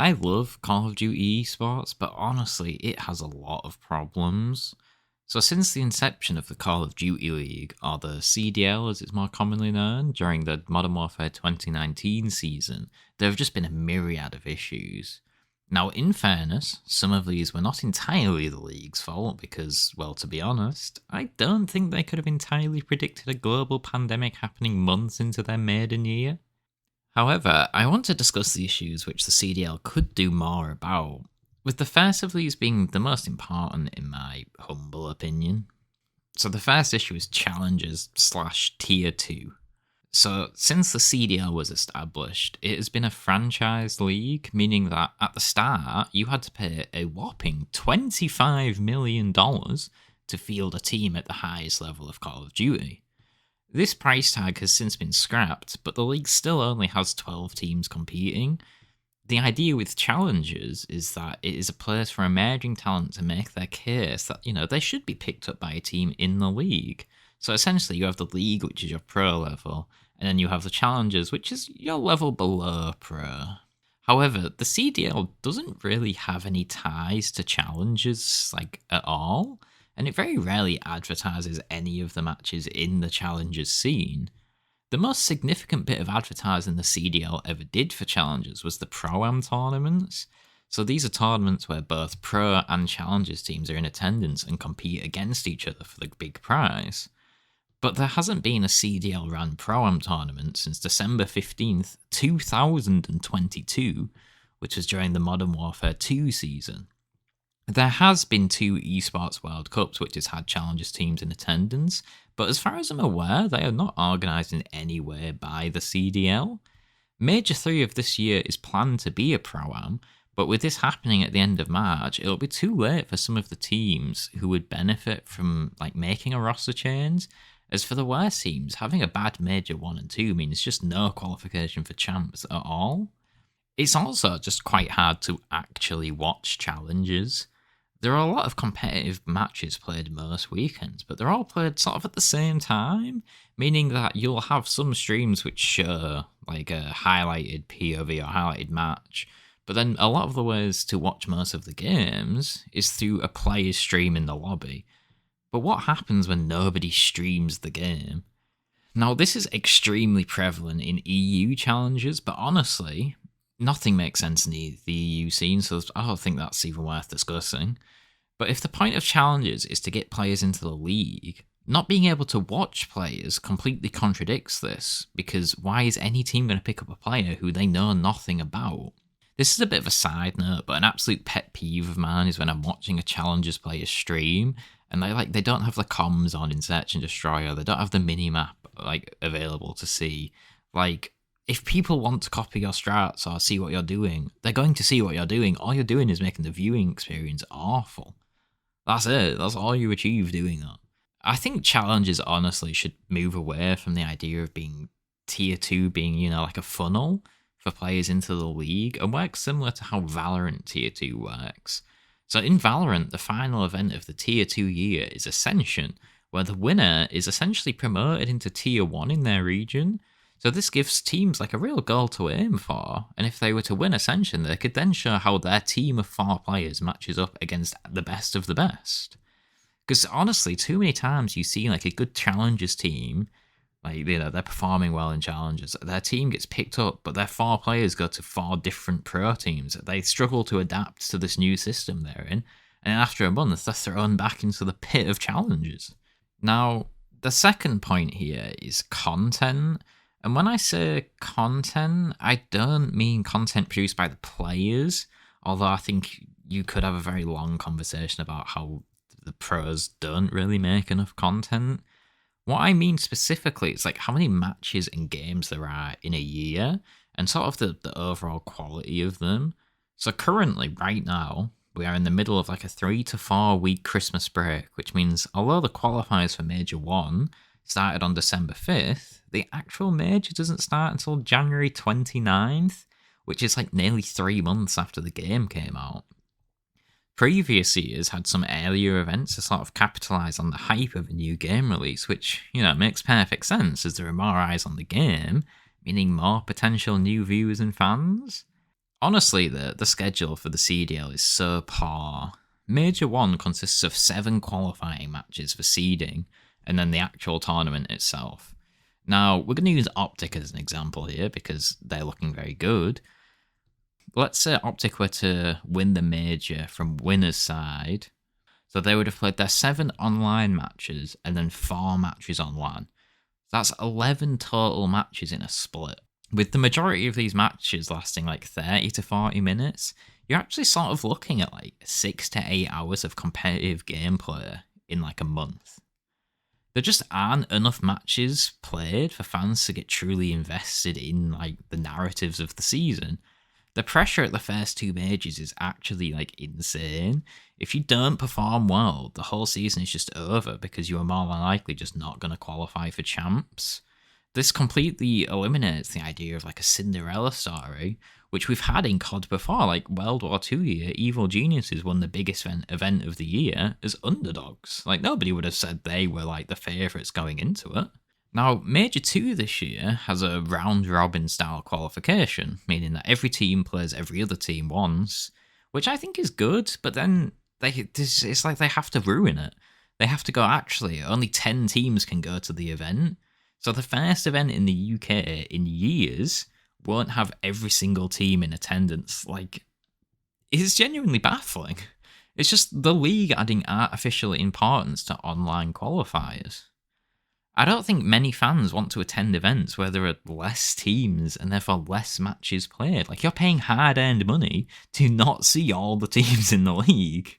I love Call of Duty esports, but honestly, it has a lot of problems. So, since the inception of the Call of Duty League, or the CDL as it's more commonly known, during the Modern Warfare 2019 season, there have just been a myriad of issues. Now, in fairness, some of these were not entirely the League's fault because, well, to be honest, I don't think they could have entirely predicted a global pandemic happening months into their maiden year. However, I want to discuss the issues which the CDL could do more about, with the first of these being the most important in my humble opinion. So the first issue is challenges slash tier 2. So since the CDL was established, it has been a franchise league, meaning that at the start you had to pay a whopping $25 million to field a team at the highest level of Call of Duty. This price tag has since been scrapped, but the league still only has 12 teams competing. The idea with challenges is that it is a place for emerging talent to make their case that, they should be picked up by a team in the league. So essentially you have the league, which is your pro level, and then you have the challenges, which is your level below pro. However, the CDL doesn't really have any ties to challenges, at all, and it very rarely advertises any of the matches in the challenges scene. The most significant bit of advertising the CDL ever did for challenges was the Pro-Am tournaments. So these are tournaments where both Pro and Challengers teams are in attendance and compete against each other for the big prize. But there hasn't been a CDL run Pro-Am tournament since December 15th, 2022, which was during the Modern Warfare 2 season. There has been 2 Esports World Cups which has had Challengers teams in attendance, but as far as I'm aware, they are not organised in any way by the CDL. Major 3 of this year is planned to be a Pro-Am, but with this happening at the end of March, it'll be too late for some of the teams who would benefit from making a roster change. As for the worst teams, having a bad Major 1 and 2 means just no qualification for champs at all. It's also just quite hard to actually watch challenges. There are a lot of competitive matches played most weekends, but they're all played sort of at the same time, meaning that you'll have some streams which show a highlighted POV or highlighted match, but then a lot of the ways to watch most of the games is through a player's stream in the lobby. But what happens when nobody streams the game? Now, this is extremely prevalent in EU challenges, but honestly, nothing makes sense in the EU scene, so I don't think that's even worth discussing. But if the point of challenges is to get players into the league, not being able to watch players completely contradicts this, because why is any team going to pick up a player who they know nothing about? This is a bit of a side note, but an absolute pet peeve of mine is when I'm watching a challenges player stream, and they don't have the comms on in Search and Destroy, or they don't have the minimap available to see. If people want to copy your strats or see what you're doing, they're going to see what you're doing. All you're doing is making the viewing experience awful. That's it. That's all you achieve doing that. I think challenges honestly should move away from the idea of being tier 2 being, like a funnel for players into the league, and work similar to how Valorant tier 2 works. So in Valorant, the final event of the tier 2 year is Ascension, where the winner is essentially promoted into tier 1 in their region. So this gives teams a real goal to aim for, and if they were to win Ascension, they could then show how their team of 4 players matches up against the best of the best. Because honestly, too many times you see a good Challengers team, they're performing well in Challengers, their team gets picked up, but their 4 players go to 4 different pro teams. They struggle to adapt to this new system they're in, and after a month, they're thrown back into the pit of Challengers. Now, the second point here is content. And when I say content, I don't mean content produced by the players, although I think you could have a very long conversation about how the pros don't really make enough content. What I mean specifically is how many matches and games there are in a year, and sort of the overall quality of them. So currently, right now, we are in the middle of a 3 to 4 week Christmas break, which means although the qualifiers for Major 1 started on December 5th, the actual major doesn't start until January 29th, which is nearly 3 months after the game came out. Previous years had some earlier events to sort of capitalise on the hype of a new game release, which, makes perfect sense as there are more eyes on the game, meaning more potential new viewers and fans. Honestly, the schedule for the CDL is so poor. Major 1 consists of 7 qualifying matches for seeding, and then the actual tournament itself. Now, we're going to use Optic as an example here, because they're looking very good. Let's say Optic were to win the major from winner's side, so they would have played their 7 online matches, and then 4 matches on LAN. That's 11 total matches in a split. With the majority of these matches lasting like 30 to 40 minutes, you're actually sort of looking at like 6 to 8 hours of competitive gameplay in like a month. There just aren't enough matches played for fans to get truly invested in like the narratives of the season. The pressure at the first 2 majors is actually like insane. If you don't perform well, the whole season is just over because you are more than likely just not going to qualify for champs. This completely eliminates the idea of like a Cinderella story, which we've had in COD before, like World War II year, Evil Geniuses won the biggest event of the year as underdogs. Like nobody would have said they were like the favourites going into it. Now, Major 2 this year has a round-robin style qualification, meaning that every team plays every other team once, which I think is good, but then it's like they have to ruin it. They have to go, actually, only 10 teams can go to the event, so the first event in the UK in years won't have every single team in attendance. Like, it's genuinely baffling. It's just the league adding artificial importance to online qualifiers. I don't think many fans want to attend events where there are less teams and therefore less matches played. Like, you're paying hard-earned money to not see all the teams in the league.